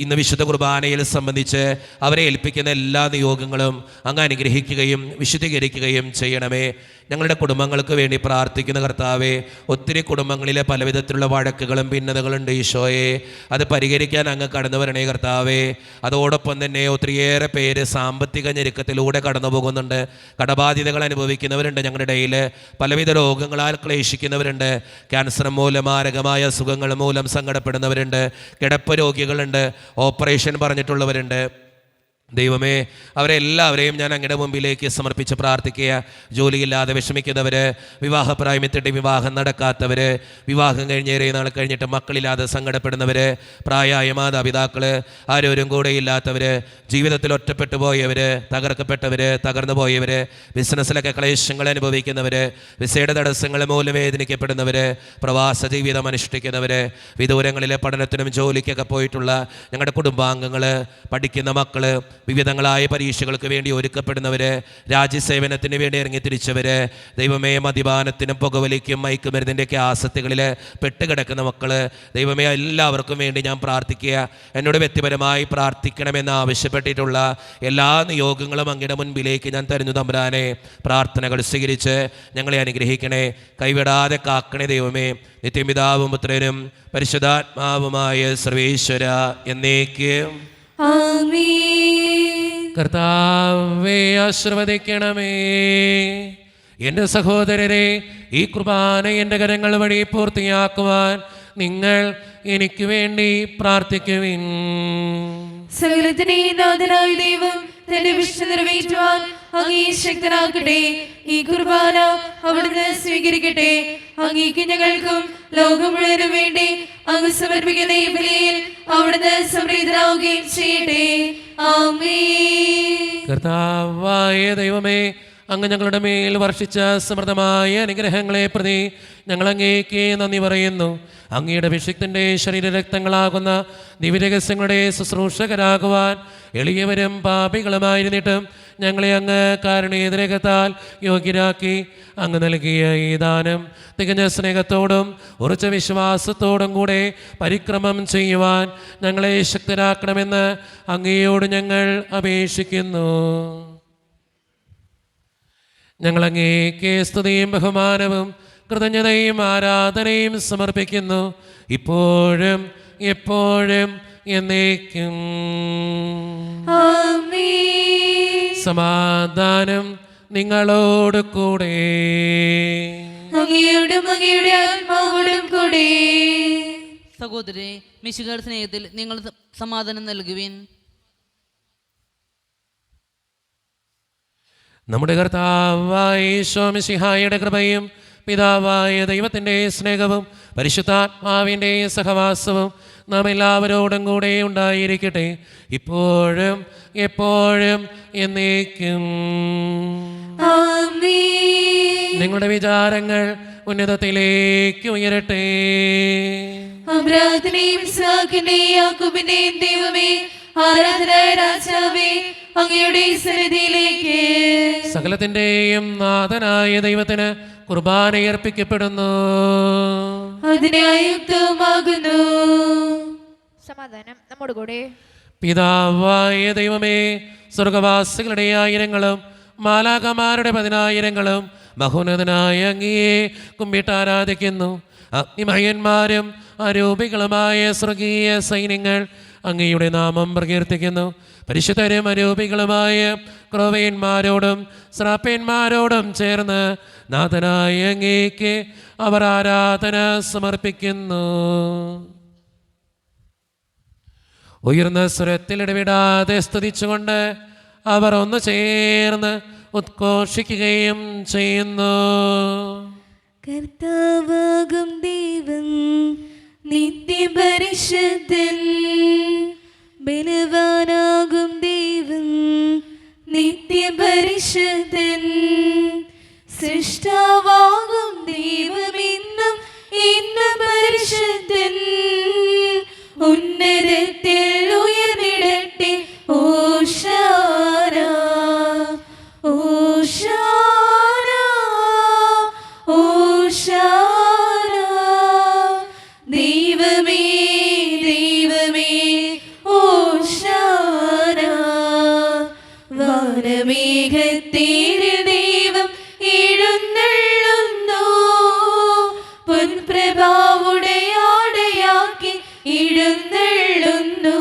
ഇന്ന് വിശുദ്ധ കുർബാനയിൽ സംബന്ധിച്ച് അവരെ ഏൽപ്പിക്കുന്ന എല്ലാ നിയോഗങ്ങളും അങ്ങ് അനുഗ്രഹിക്കുകയും വിശുദ്ധീകരിക്കുകയും ചെയ്യണമേ. ഞങ്ങളുടെ കുടുംബങ്ങൾക്ക് വേണ്ടി പ്രാർത്ഥിക്കുന്ന കർത്താവേ, ഒത്തിരി കുടുംബങ്ങളിലെ പലവിധത്തിലുള്ള വഴക്കുകളും ഭിന്നതകളുണ്ട് ഈശോയെ, അത് പരിഹരിക്കാൻ അങ്ങ് കടന്നു വരണേ കർത്താവേ. അതോടൊപ്പം തന്നെ ഒത്തിരിയേറെ പേര് സാമ്പത്തിക ഞെരുക്കത്തിലൂടെ കടന്നു പോകുന്നുണ്ട്. കടബാധ്യതകൾ അനുഭവിക്കുന്നവരുണ്ട് ഞങ്ങളുടെ ഇടയിൽ, പലവിധ രോഗങ്ങളാൽ ക്ലേശിക്കുന്നവരുണ്ട്, ക്യാൻസർ മൂലം മാരകമായ അസുഖങ്ങൾ മൂലം സങ്കടപ്പെടുന്നവരുണ്ട്, കിടപ്പ് രോഗികളുണ്ട്, ഓപ്പറേഷൻ പറഞ്ഞിട്ടുള്ളവരുണ്ട്. ദൈവമേ, അവരെല്ലാവരെയും ഞാൻ അങ്ങയുടെ മുമ്പിലേക്ക് സമർപ്പിച്ച് പ്രാർത്ഥിക്കുക. ജോലിയില്ലാതെ വിഷമിക്കുന്നവർ, വിവാഹപ്രായമെത്തിയിട്ട് വിവാഹം നടക്കാത്തവർ, വിവാഹം കഴിഞ്ഞേറെ നാൾ കഴിഞ്ഞിട്ട് മക്കളില്ലാതെ സങ്കടപ്പെടുന്നവർ, പ്രായമായ മാതാപിതാക്കൾ, ആരോരും കൂടെയില്ലാത്തവർ, ജീവിതത്തിൽ ഒറ്റപ്പെട്ടു പോയവർ, തകർക്കപ്പെട്ടവർ, തകർന്നു പോയവർ, ബിസിനസ്സിലൊക്കെ ക്ലേശങ്ങൾ അനുഭവിക്കുന്നവർ, വിസയുടെ തടസ്സങ്ങൾ മൂലം വേദനിക്കപ്പെടുന്നവർ, പ്രവാസ ജീവിതം അനുഷ്ഠിക്കുന്നവർ, വിദൂരങ്ങളിലെ പഠനത്തിനും ജോലിക്കൊക്കെ പോയിട്ടുള്ള ഞങ്ങളുടെ കുടുംബാംഗങ്ങൾ, പഠിക്കുന്ന മക്കൾ, വിവിധങ്ങളായ പരീക്ഷകൾക്ക് വേണ്ടി ഒരുക്കപ്പെടുന്നവർ, രാജ്യസേവനത്തിന് വേണ്ടി ഇറങ്ങിത്തിരിച്ചവർ, ദൈവമേ, മദ്യപാനത്തിനും പുകവലിക്കും മയക്കുമരുന്നിൻ്റെയൊക്കെ ആസക്തികളിൽ പെട്ടുകിടക്കുന്ന മക്കൾ, ദൈവമേ, എല്ലാവർക്കും വേണ്ടി ഞാൻ പ്രാർത്ഥിക്കുക. എന്നോട് വ്യക്തിപരമായി പ്രാർത്ഥിക്കണമെന്ന് ആവശ്യപ്പെട്ടിട്ടുള്ള എല്ലാ നിയോഗങ്ങളും അങ്ങയുടെ മുൻപിലേക്ക് ഞാൻ തരുന്നു തമ്പുരാനെ. പ്രാർത്ഥനകൾ സ്വീകരിച്ച് ഞങ്ങളെ അനുഗ്രഹിക്കണേ, കൈവിടാതെ കാക്കണേ ദൈവമേ. നിത്യപിതാവും പുത്രനും പരിശുദ്ധാത്മാവുമായ സർവേശ്വര എന്നേക്കും ആമേൻ. കർത്താവേ, ആശീർവദിക്കണമേ. എൻ്റെ സഹോദരരെ, ഈ കുർബാന എൻ്റെ കരങ്ങൾ വഴി പൂർത്തിയാക്കുവാൻ നിങ്ങൾ എനിക്ക് വേണ്ടി പ്രാർത്ഥിക്കുവിൻ. സകലത്തിന്റെയും നാഥനായ ദൈവം തന്റെ വിഷ്ണു നിറവേറ്റുവാൻ അങ്ങേ ശക്തനാക്കട്ടെ. ഈ കുർബാന അവിടുന്ന് സ്വീകരിക്കട്ടെ. അങ്ങേക്ക് ഞങ്ങൾക്കും ലോകം മുഴുവനും വേണ്ടി അങ്ങ് സമർപ്പിക്കുന്ന ഈ ബലിയിൽ അവിടുന്ന് സംപ്രീതനാവുകയും ചെയ്യട്ടെ. ആമേൻ. കർത്താവായ ദൈവമേ, അങ്ങ് ഞങ്ങളുടെ മേൽ വർഷിച്ച സമൃദ്ധമായ അനുഗ്രഹങ്ങളെ പ്രതി ഞങ്ങൾ അങ്ങേക്ക് നന്ദി പറയുന്നു. അങ്ങയുടെ അഭിഷിക്തൻ്റെ ശരീരരക്തങ്ങളാകുന്ന ദിവ്യരഹസ്യങ്ങളുടെ ശുശ്രൂഷകരാകുവാൻ എളിയവരും പാപികളുമായിരുന്നിട്ടും ഞങ്ങളെ അങ്ങ് കാരുണ്യരേഖത്താൽ യോഗ്യരാക്കി. അങ്ങ് നൽകിയ ഈ ദാനം തികഞ്ഞ സ്നേഹത്തോടും ഉറച്ച വിശ്വാസത്തോടും കൂടെ പരിക്രമം ചെയ്യുവാൻ ഞങ്ങളെ ശക്തരാക്കണമെന്ന് അങ്ങയോട് ഞങ്ങൾ അപേക്ഷിക്കുന്നു. ഞങ്ങൾ അങ്ങേക്ക് സ്തുതിയും ബഹുമാനവും കൃതജ്ഞതയും ആരാധനയും സമർപ്പിക്കുന്നു, ഇപ്പോഴും എപ്പോഴും എന്നേക്കും. ആമേൻ. സമാധാനം നിങ്ങളോട് കൂടെ. അങ്ങയോടും അങ്ങയുടെ ആത്മാവോടും കൂടെ. സഹോദരരെ, മിശിഹായുടെ സ്നേഹത്തിൽ നിങ്ങൾ സമാധാനം നൽകുവിൻ. നമ്മുടെ കർത്താവായ ഈശോ മിശിഹായുടെ കൃപയും പിതാവായ ദൈവത്തിൻ്റെ സ്നേഹവും പരിശുദ്ധാത്മാവിൻ്റെ സഹവാസവും നാം എല്ലാവരോടും കൂടെ ഉണ്ടായിരിക്കട്ടെ, ഇപ്പോഴും എപ്പോഴും എന്നേക്കും. ആമേൻ. നിങ്ങളുടെ വിചാരങ്ങൾ ഉന്നതത്തിലേക്ക് ഉയരട്ടെ. അബ്രാഹത്തിന്റെയും ഇസ്ഹാക്കിന്റെയും യാക്കോബിന്റെയും ദൈവമേ, ആരാധനായ രാജാവേ, അങ്ങയുടെ സന്നിധിയിലേക്ക് സകലത്തിൻ്റെയും നാഥനായ ദൈവത്തിന് കുർബാനയർപ്പിക്കപ്പെടുന്നു. അതിനായുക്തമാകുന്നു. സമാധാനം നമ്മോട് കൂടെ. പിതാവായ ദൈവമേ, സ്വർഗവാസികളുടെ ആയിരങ്ങളും മാലാകമാരുടെ 10,000ങ്ങളും മഹോന്നതനായ അങ്ങയെ കുമ്പിട്ട് ആരാധിക്കുന്നു. അഗ്നിമയന്മാരും അരൂപികളുമായ സ്വർഗീയ സൈന്യങ്ങൾ അങ്ങയുടെ നാമം പ്രകീർത്തിക്കുന്നു. പരിശുദ്ധരും അരൂപികളുമായ ക്രോവേന്മാരോടും ശ്രാപ്പേന്മാരോടും ചേർന്ന് നാഥനായ അങ്ങേക്ക് അവർ ആരാധന സമർപ്പിക്കുന്നു. ഉയർന്ന സ്വരത്തിൽ ഇടവിടാതെ സ്തുതിച്ചുകൊണ്ട് അവർ ഒന്ന് ചേർന്ന് ഉദ്ഘോഷിക്കുകയും ചെയ്യുന്നു. കർത്താവാകും ദൈവം നിത്യപരിശുദ്ധൻ, ബലവാനാകും ദൈവം നിത്യപരിശുദ്ധൻ, സൃഷ്ടാവാകും ദൈവം ഇന്നും പരിശുദ്ധൻ, ഉന്നതത്തിൽ ഉയർന്നിടട്ടെ ഓശാന ഓശാന ഓശാന. ദൈവമേ ദൈവമേ ഓശാന. വാനമേഘത്തേരിൽ ദൈവം എഴുന്നള്ളുന്നു, പൊൻപ്രഭാവുടെ ആടയാക്കി എഴുന്നള്ളുന്നു.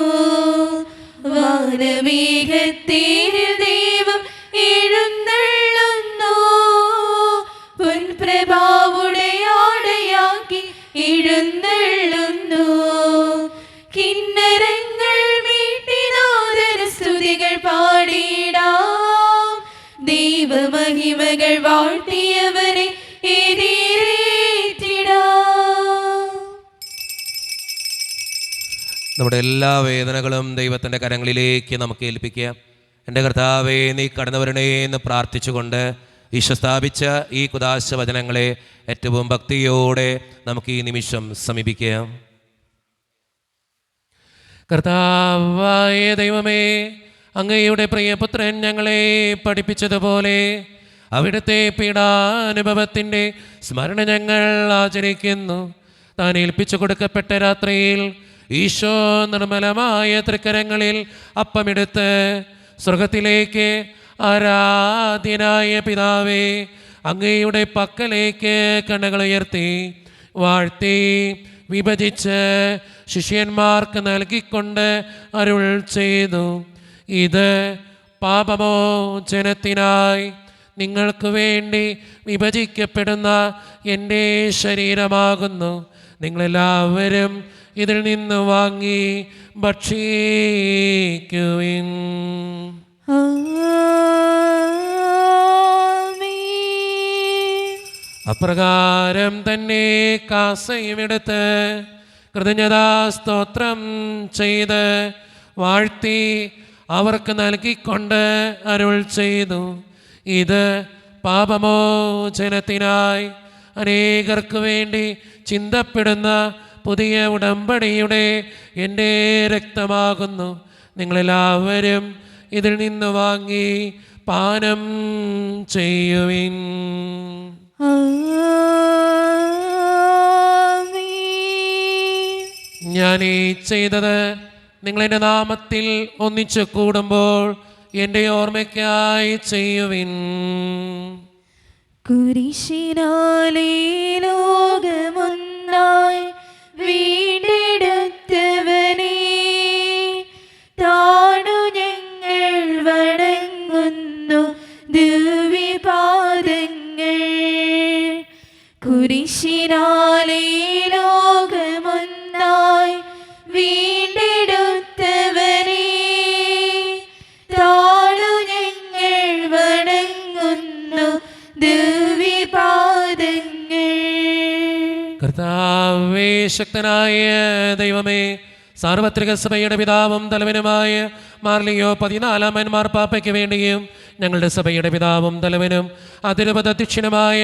വാനമേഘത്തേരിൽ ദൈവം എഴുന്നള്ളുന്നു, പൊൻപ്രഭാവുടെ ആടയാക്കി എഴുന്നള്ളുന്നു. കിന്നരങ്ങൾ മീട്ടിനാദര സ്തുതികൾ പാടിടാം, ദൈവമഹിമകൾ വാഴ്ത്തിയവരെ എതിരേറ്റിടാം. നമ്മുടെ എല്ലാ വേദനകളും ദൈവത്തിൻ്റെ കരങ്ങളിലേക്ക് നമുക്ക് ഏൽപ്പിക്കാം. എൻ്റെ കർത്താവേ, നീ കടന്നു വരണേ എന്ന് പ്രാർത്ഥിച്ചുകൊണ്ട് ഈശോ സ്ഥാപിച്ച ഈ കുദാശ വചനങ്ങളെ ഏറ്റവും ഭക്തിയോടെ നമുക്ക് ഈ നിമിഷം സമീപിക്കാം. കർത്താവായ ദൈവമേ, അങ്ങയുടെ പ്രിയപുത്രൻ ഞങ്ങളെ പഠിപ്പിച്ചതുപോലെ അവിടുത്തെ പീഡാനുഭവത്തിൻ്റെ സ്മരണ ഞങ്ങൾ ആചരിക്കുന്നു. താൻ ഏൽപ്പിച്ചു കൊടുക്കപ്പെട്ട രാത്രിയിൽ ഈശോ നിർമ്മലമായ തൃക്കരങ്ങളിൽ അപ്പമെടുത്ത് സ്വർഗത്തിലേക്ക് ആരാധ്യനായ പിതാവേ, അങ്ങയുടെ പക്കലേക്ക് കണ്ണുകളുയർത്തി വാഴ്ത്തി വിഭജിച്ച് ശിഷ്യന്മാർക്ക് നൽകിക്കൊണ്ട് അരുൾ ചെയ്തു, ഇത് പാപമോചനത്തിനായി നിങ്ങൾക്ക് വേണ്ടി വിഭജിക്കപ്പെടുന്ന എൻ്റെ ശരീരമാകുന്നു. നിങ്ങളെല്ലാവരും ഇതിൽ നിന്ന് വാങ്ങി ഭക്ഷിക്കുവിൻ. അപ്രകാരം തന്നെ കാസയും എടുത്ത് കൃതജ്ഞതാ സ്തോത്രം ചെയ്ത് വാഴ്ത്തി അവർക്ക് നൽകിക്കൊണ്ട് അരുൾ ചെയ്തു, ഇത് പാപമോചനത്തിനായി അനേകർക്ക് വേണ്ടി ചിന്തപ്പെടുന്ന പുതിയ ഉടമ്പടിയുടെ എൻ്റെ രക്തമാകുന്നു. നിങ്ങളെല്ലാവരും ഇതിൽ നിന്ന് വാങ്ങി പാനം ചെയ്യുവിൻ. ഞാൻ ഈ ചെയ്തത് നിങ്ങളെൻ്റെ നാമത്തിൽ ഒന്നിച്ചു കൂടുമ്പോൾ എൻ്റെ ഓർമ്മയ്ക്കായി ചെയ്യുവിൻ. കുരിശിനാലേ ലോകമൊന്നായി വീണ്ടെടുത്തവനേ, താണു ഞങ്ങൾ വണങ്ങുന്നു ദിവ്യപാദങ്ങൾ. കുരിശിനാലേ ലോകമൊന്നായി വീണ്ടെടുത്തവനേ, താണു ഞങ്ങൾ വണങ്ങുന്നു ദിവ്യപാദങ്ങൾ. കർത്താവേ, ശക്തനായ ദൈവമേ, സാർവത്രിക സഭയുടെ പിതാവും തലവനുമായ മാർലിയോ 14 മാർപ്പാപ്പയ്ക്ക് വേണ്ടിയും ഞങ്ങളുടെ സഭയുടെ പിതാവും തലവനും അതിരൂപതധ്യക്ഷനുമായ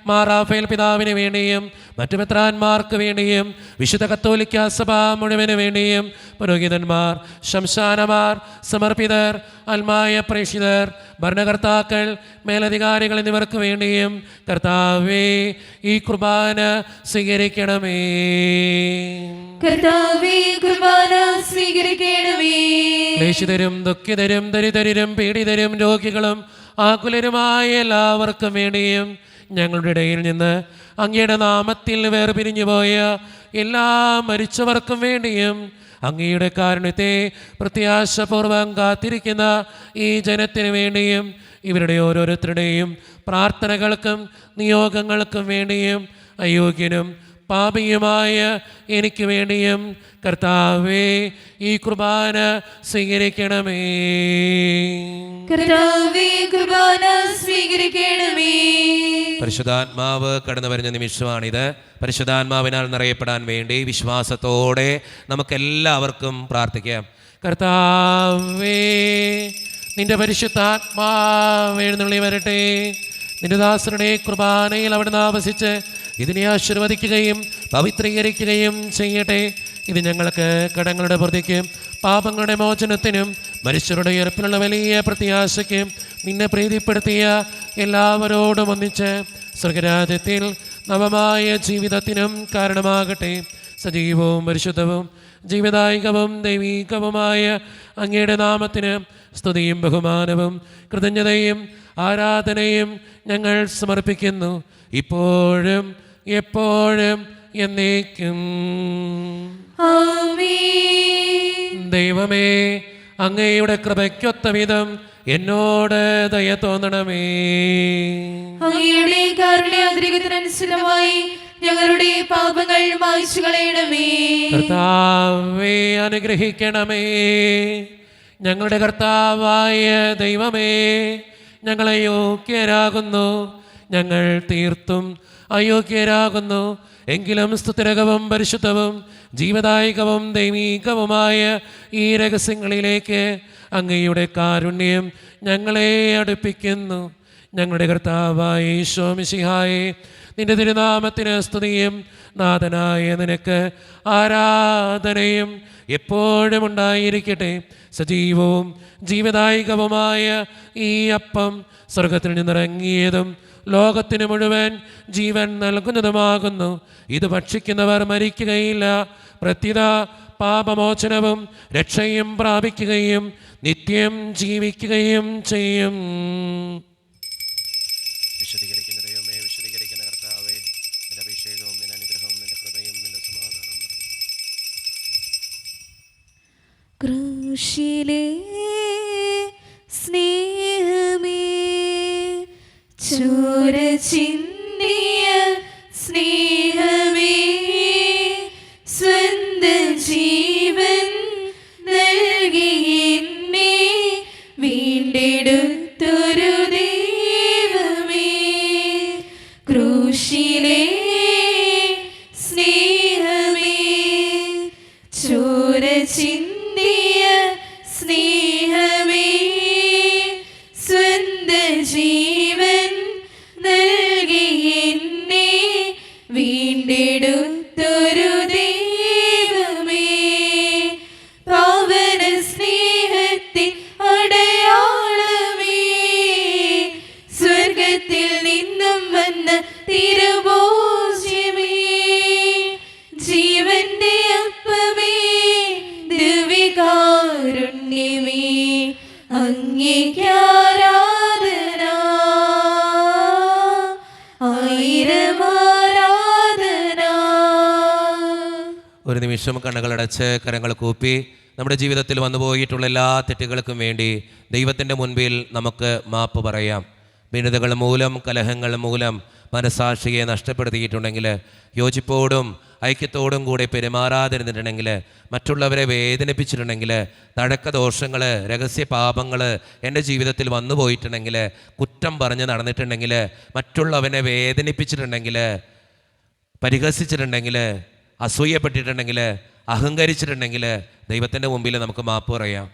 മാറാഫേൽ പിതാവിന് വേണ്ടിയും മറ്റു മെത്രാന്മാർക്ക് വേണ്ടിയും വിശുദ്ധ കത്തോലിക്ക സഭ മുഴുവന് വേണ്ടിയും പുരോഹിതന്മാർ, ശംശാനമാർ, സമർപ്പിതർ, ആത്മായ പ്രേക്ഷിതർ, ഭരണകർത്താക്കൾ, മേലധികാരികൾ എന്നിവർക്ക് വേണ്ടിയും കർത്താവേ ഈ കുർബാന സ്വീകരിക്കണമേ. കർത്താവേ, കുർബാന സ്വീകരിക്കണമേ. ക്ലേശിതരും ദുഃഖിതരും ദരിദ്രരും പീഡിതരും രോഗികളും ആകുലരുമായ എല്ലാവർക്കും വേണ്ടിയും ഞങ്ങളുടെ ഇടയിൽ നിന്ന് അങ്ങയുടെ നാമത്തിൽ വേർപിരിഞ്ഞു പോയ എല്ലാ മരിച്ചവർക്കും വേണ്ടിയും അങ്ങയുടെ കാരുണ്യത്തെ പ്രത്യാശപൂർവം കാത്തിരിക്കുന്ന ഈ ജനത്തിനു വേണ്ടിയും ഇവരുടെ ഓരോരുത്തരുടെയും പ്രാർത്ഥനകൾക്കും നിയോഗങ്ങൾക്കും വേണ്ടിയും അയോഗ്യനും പാപിയുമായ എനിക്ക് വേണ്ടിയും കർത്താവേ ഈ കുർബാന സ്വീകരിക്കണമേ. കർത്താവേ കുർബാന സ്വീകരിക്കണമേ. പരിശുദ്ധാത്മാവ് കടന്നു വരുന്ന നിമിഷമാണിത്. പരിശുദ്ധാത്മാവിനാൽ നിറയപ്പെടാൻ വേണ്ടി വിശ്വാസത്തോടെ നമുക്കെല്ലാവർക്കും പ്രാർത്ഥിക്കാം. കർത്താവേ നിന്റെ പരിശുദ്ധാത്മാവ് എഴുന്നള്ളി വരട്ടെ. നിന്റെ ദാസരുടെ കുർബാനയിൽ അവിടുന്ന് ആവസിച്ച് ഇതിനെ ആശീർവദിക്കുകയും പവിത്രീകരിക്കുകയും ചെയ്യട്ടെ. ഇത് ഞങ്ങൾക്ക് കടങ്ങളുടെ പ്രതിക്കും പാപങ്ങളുടെ മോചനത്തിനും മനുഷ്യരുടെ ഉയർപ്പിനുള്ള വലിയ പ്രത്യാശയ്ക്കും നിന്നെ പ്രീതിപ്പെടുത്തിയ എല്ലാവരോടും ഒന്നിച്ച് സ്വർഗരാജ്യത്തിൽ നവമായ ജീവിതത്തിനും കാരണമാകട്ടെ. സജീവവും പരിശുദ്ധവും ജീവദായകവും ദൈവീകവുമായ അങ്ങയുടെ നാമത്തിന് സ്തുതിയും ബഹുമാനവും കൃതജ്ഞതയും ആരാധനയും ഞങ്ങൾ സമർപ്പിക്കുന്നു, ഇപ്പോഴും എപ്പോഴും എന്നേക്കും. ആമേൻ. ദൈവമേ, അങ്ങയുടെ കൃപയ്ക്കൊത്ത വിധം എന്നോട് ദയ തോന്നണമേ. അങ്ങയുടെ കാരുണ്യാതിരികത്തിനനുസൃതമായി ഞങ്ങളുടെ പാപങ്ങൾ മായ്ച്ചു കളയണമേ. കർത്താവേ അനുഗ്രഹിക്കണമേ. ഞങ്ങളുടെ കർത്താവായ ദൈവമേ, ഞങ്ങളെ യോഗ്യരാകുന്നു, ഞങ്ങൾ തീർത്തും അയോഗ്യരാകുന്നു. എങ്കിലും സ്തുതിരകവും പരിശുദ്ധവും ജീവദായകവും ദൈവീകവുമായ ഈ രഹസ്യങ്ങളിലേക്ക് അങ്ങയുടെ കാരുണ്യം ഞങ്ങളെ അടുപ്പിക്കുന്നു. ഞങ്ങളുടെ കർത്താവായ ഈശോ മിശിഹായേ, നിന്റെ തിരുനാമത്തിന് സ്തുതിയും നാഥനായ നിനക്ക് ആരാധനയും എപ്പോഴും ഉണ്ടായിരിക്കട്ടെ. സജീവവും ജീവദായകവുമായ ഈ അപ്പം സ്വർഗത്തിൽ നിന്നിറങ്ങിയതും ലോകത്തിന് മുഴുവൻ ജീവൻ നൽകുന്നതുമാകുന്നു. ഇത് ഭക്ഷിക്കുന്നവർ മരിക്കുകയില്ല, പ്രത്യുത പാപമോചനവും രക്ഷയും പ്രാപിക്കുകയും നിത്യം ജീവിക്കുകയും ചെയ്യും. വിശദീകരിക്കുന്ന ദൈവമേ, വിശദീകരിക്കുന്ന കർത്താവേ, നിന്റെ അഭിഷേകവും നിന്റെ അനുഗ്രഹവും നിന്റെ കൃപയും നിന്റെ സമാധാനവും ക്രൂശിലെ സ്നേഹമേ, ചോര ചിന്തിയ സ്നേഹമേ, സ്വന്തം ജീവൻ നൽകി എന്നെ വീണ്ടെടുത്തൊരു ദൈവമേ. ക്രൂശിലെ സ്നേഹമേ, ചോര ചിന്തിയ സ്നേഹമേ, സ്വന്തം ജീവൻ നൽകി എന്നെ വീണ്ടെടുത്തൊരു ദൈവമേ. പാവന സ്നേഹത്തിൻ അടയാളമേ, സ്വർഗത്തിൽ നിന്നും വന്ന തിരുഭോജ്യമേ, ജീവന്റെ അപ്പമേ, ദിവ്യകാരുണ്യമേ, അങ്ങേക്ക് ആരാധന, ആയിരം ആരാധന. ഒരു നിമിഷം കണ്ണുകളടച്ച് കരങ്ങൾ കൂപ്പി നമ്മുടെ ജീവിതത്തിൽ വന്നുപോയിട്ടുള്ള എല്ലാ തെറ്റുകൾക്കും വേണ്ടി ദൈവത്തിൻ്റെ മുൻപിൽ നമുക്ക് മാപ്പ് പറയാം. ഭിന്നതകൾ മൂലം, കലഹങ്ങൾ മൂലം മനസാക്ഷിയെ നഷ്ടപ്പെടുത്തിയിട്ടുണ്ടെങ്കിൽ, യോജിപ്പോടും ഐക്യത്തോടും കൂടെ പെരുമാറാതിരുന്നിട്ടുണ്ടെങ്കിൽ, മറ്റുള്ളവരെ വേദനിപ്പിച്ചിട്ടുണ്ടെങ്കിൽ, തഴക്കദോഷങ്ങൾ, രഹസ്യ പാപങ്ങൾ എൻ്റെ ജീവിതത്തിൽ വന്നു പോയിട്ടുണ്ടെങ്കിൽ, കുറ്റം പറഞ്ഞ് നടന്നിട്ടുണ്ടെങ്കിൽ, മറ്റുള്ളവനെ വേദനിപ്പിച്ചിട്ടുണ്ടെങ്കിൽ, പരിഹസിച്ചിട്ടുണ്ടെങ്കിൽ, അസൂയപ്പെട്ടിട്ടുണ്ടെങ്കിൽ, അഹങ്കരിച്ചിട്ടുണ്ടെങ്കിൽ ദൈവത്തിൻ്റെ മുമ്പിൽ നമുക്ക് മാപ്പ് പറയാം.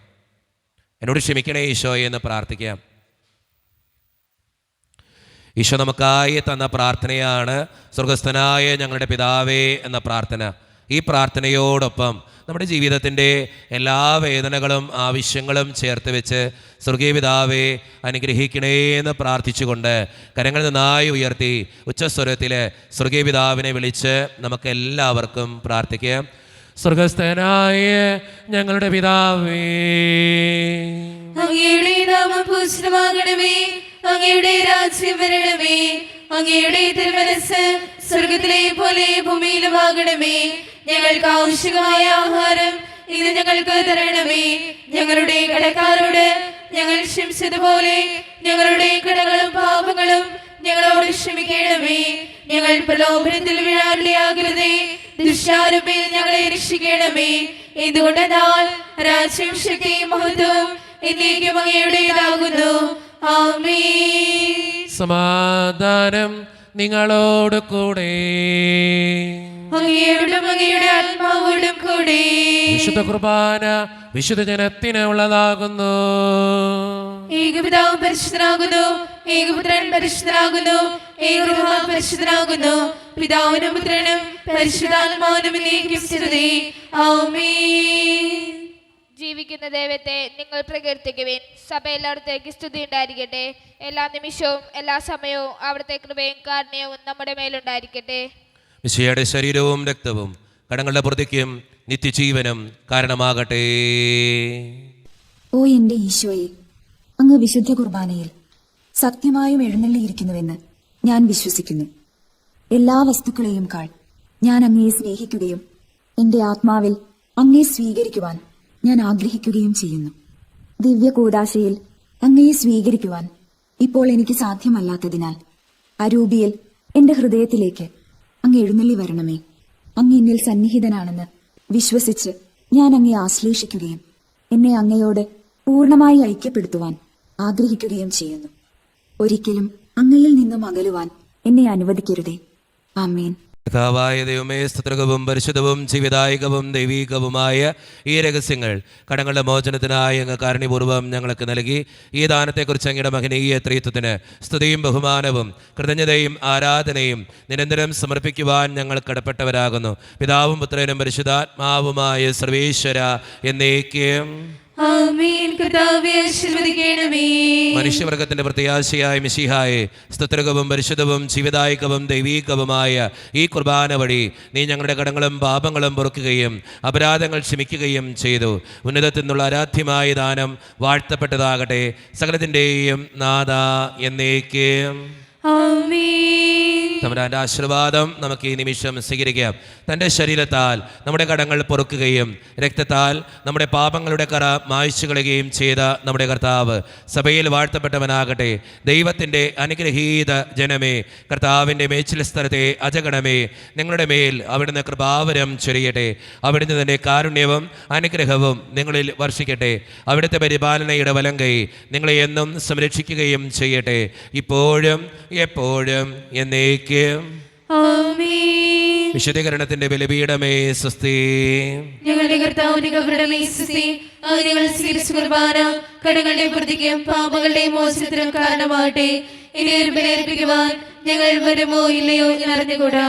എന്നോട് ക്ഷമിക്കണേ ഈശോയെ എന്ന് പ്രാർത്ഥിക്കാം. ഈശോ നമുക്കായി തന്ന പ്രാർത്ഥനയാണ് സ്വർഗസ്ഥനായ ഞങ്ങളുടെ പിതാവേ എന്ന പ്രാർത്ഥന. ഈ പ്രാർത്ഥനയോടൊപ്പം നമ്മുടെ ജീവിതത്തിൻ്റെ എല്ലാ വേദനകളും ആവശ്യങ്ങളും ചേർത്ത് വെച്ച് സ്വർഗീയ പിതാവേ അനുഗ്രഹിക്കണേ എന്ന് പ്രാർത്ഥിച്ചുകൊണ്ട് കരങ്ങൾ നന്നായി ഉയർത്തി ഉച്ചസ്വരത്തിൽ സ്വർഗീയ പിതാവിനെ വിളിച്ച് നമുക്ക് എല്ലാവർക്കും പ്രാർത്ഥിക്കാം. സ്വർഗസ്ഥനായ ഞങ്ങളുടെ പിതാവേ, അങ്ങയുടെ നാമം പൂജിതമാകണമേ, അങ്ങയുടെ രാജ്യം വരണമേ, അങ്ങയുടെ തിരുമനസ്സ് സ്വർഗത്തിലെ പോലെ ഭൂമിയിലുമാകണമേ. ഞങ്ങൾക്ക് ആവശ്യമായ ആഹാരം ഇത് ഞങ്ങൾക്ക് തരണമേ. ഞങ്ങളുടെ കടക്കാരോട് ഞങ്ങൾ ക്ഷമിച്ചതുപോലെ ഞങ്ങളുടെ കടങ്ങളും പാപങ്ങളും ഞങ്ങളോട് ക്ഷമിക്കണമേ. ഞങ്ങൾ പ്രലോഭനത്തിൽ വീഴാനിടയാകരുതേ, ദുഷ്ടാരൂപയിൽ ഞങ്ങളെ രക്ഷിക്കണമേ. എന്തുകൊണ്ടെന്നാൽ രാജ്യം, ശക്തിയും മഹത്വവും എന്നേക്കും അങ്ങയുടേതാകുന്നു. ആമേൻ. സമാധാനം നിങ്ങളോട് കൂടെ. അങ്ങയോടും അങ്ങയുടെ ആത്മാവോടും കൂടെ. വിശുദ്ധ കുർബാന വിശുദ്ധ ജനത്തിന് ഉള്ളതാകുന്നു. ഏകപിതാവ് പരിശുദ്ധനാകുന്നു, ഏകപുത്രൻ പരിശുദ്ധനാകുന്നു, ഏകഗൃഹ പരിശുദ്ധനാകുന്നു. പിതാവിനും പുത്രനും പരിശുദ്ധാത്മാവിനും എന്നേക്കും സ്തുതി. ആമേൻ. ജീവിക്കുന്ന ദൈവത്തെ നിങ്ങൾ പ്രകീർത്തിക്കുവിൻ. സഭയിൽ അവിടത്തേക്ക് സ്തുതി ഉണ്ടായിരിക്കട്ടെ. എല്ലാ നിമിഷവും എല്ലാ സമയവും അവിടുത്തെ കൃപയും കാരുണ്യവും നമ്മുടെ മേലുണ്ടായിരിക്കട്ടെ. മിശിഹായുടെ ശരീരവും രക്തവും കടങ്ങളുടെ പ്രതിക്കും നിത്യജീവനും കാരണമാകട്ടെ. ഓ എന്റെ ഈശോയെ, അങ്ങ് വിശുദ്ധ കുർബാനയിൽ സത്യമായും എഴുന്നള്ളിയിരിക്കുന്നുവെന്ന് ഞാൻ വിശ്വസിക്കുന്നു. എല്ലാ വസ്തുക്കളെയും കാൾ ഞാൻ അങ്ങയെ സ്നേഹിക്കുകയും എന്റെ ആത്മാവിൽ അങ്ങയെ സ്വീകരിക്കുവാൻ ഞാൻ ആഗ്രഹിക്കുകയും ചെയ്യുന്നു. ദിവ്യ കൂദാശയിൽ അങ്ങയെ സ്വീകരിക്കുവാൻ ഇപ്പോൾ എനിക്ക് സാധ്യമല്ലാത്തതിനാൽ അരൂപിയിൽ എന്റെ ഹൃദയത്തിലേക്ക് അങ്ങ് എഴുന്നള്ളി വരണമേ. അങ്ങ് എന്നിൽ സന്നിഹിതനാണെന്ന് വിശ്വസിച്ച് ഞാൻ അങ്ങയെ ആശ്ലേഷിക്കുകയും എന്നെ അങ്ങയോട് പൂർണ്ണമായി ഐക്യപ്പെടുത്തുവാൻ ആഗ്രഹിക്കുകയും ചെയ്യുന്നു. ഒരിക്കലും അങ്ങയിൽ നിന്നും അകലുവാൻ എന്നെ അനുവദിക്കരുതേ. ആമേൻ. കർത്താവായ ദൈവമേ, സ്തുത്യർഹവും പരിശുദ്ധവും ജീവിതായികവും ദൈവീകവുമായ ഈ രഹസ്യങ്ങൾ കടങ്ങളുടെ മോചനത്തിനായി അങ്ങ് കാരുണ്യപൂർവ്വം ഞങ്ങൾക്ക് നൽകി. ഈ ദാനത്തെക്കുറിച്ച് അങ്ങയുടെ മഹനീയ ത്രിത്വത്തിന് സ്തുതിയും ബഹുമാനവും കൃതജ്ഞതയും ആരാധനയും നിരന്തരം സമർപ്പിക്കുവാൻ ഞങ്ങൾ കടപ്പെട്ടവരാകുന്നു. പിതാവും പുത്രനും പരിശുദ്ധാത്മാവുമായ സർവേശ്വര എന്നേക്കും ആമേൻ. കർത്താവേ, ആശീർവദിക്കണമേ. മനുഷ്യവർഗത്തിന്റെ പ്രത്യാശയായ മിശിഹായെ, സ്തുത്യർഹവും പരിശുദ്ധവും ജീവിതായികവും ദൈവീകവുമായ ഈ കുർബാന വഴി നീ ഞങ്ങളുടെ കടങ്ങളും പാപങ്ങളും പൊറുക്കുകയും അപരാധങ്ങൾ ക്ഷമിക്കുകയും ചെയ്തു. ഉന്നതത്തിൽ നിന്നുള്ള ആരാധ്യമായ ദാനം വാഴ്ത്തപ്പെട്ടതാകട്ടെ. സകലത്തിൻ്റെയും നാഥ എന്നേക്കും ആമേൻ. തമ്പുരാന്റെ ആശീർവാദം നമുക്ക് ഈ നിമിഷം സ്വീകരിക്കാം. തൻ്റെ ശരീരത്താൽ നമ്മുടെ കടങ്ങൾ പൊറുക്കുകയും രക്തത്താൽ നമ്മുടെ പാപങ്ങളുടെ കറ മായ്ച്ചു കളയുകയും ചെയ്ത നമ്മുടെ കർത്താവ് സഭയിൽ വാഴ്ത്തപ്പെട്ടവനാകട്ടെ. ദൈവത്തിൻ്റെ അനുഗ്രഹീത ജനമേ, കർത്താവിൻ്റെ മേച്ചിൽ സ്ഥലത്തെ അജഗണമേ, നിങ്ങളുടെ മേൽ അവിടുന്ന് കൃപാവരം ചൊരിയട്ടെ. അവിടുന്ന് തൻ്റെ കാരുണ്യവും അനുഗ്രഹവും നിങ്ങളിൽ വർഷിക്കട്ടെ. അവിടുത്തെ പരിപാലനയുടെ വലങ്കൈ നിങ്ങളെ എന്നും സംരക്ഷിക്കുകയും ചെയ്യട്ടെ, ഇപ്പോഴും എപ്പോഴും എന്നേക്കും. ആമേൻ. വിശുദ്ധീകരണത്തിന്റെ ബലിപീഠമേ സ്വസ്തി. ഞങ്ങളുടെ കർത്താവിന്റെ കബറിടമേ സ്വസ്തി. അങ്ങ് ഞങ്ങൾ സ്വീകരിച്ച കുർബാന കടങ്ങളുടെ പ്രതിക്കും പാപങ്ങളുടെ മോചനത്തിനും കാരണമാകട്ടെ. ഇനി ഒരു ബലിയർപ്പിക്കുവാൻ ഞങ്ങൾ വരുമോ ഇല്ലയോ എന്ന് അറിഞ്ഞുകൂടാ.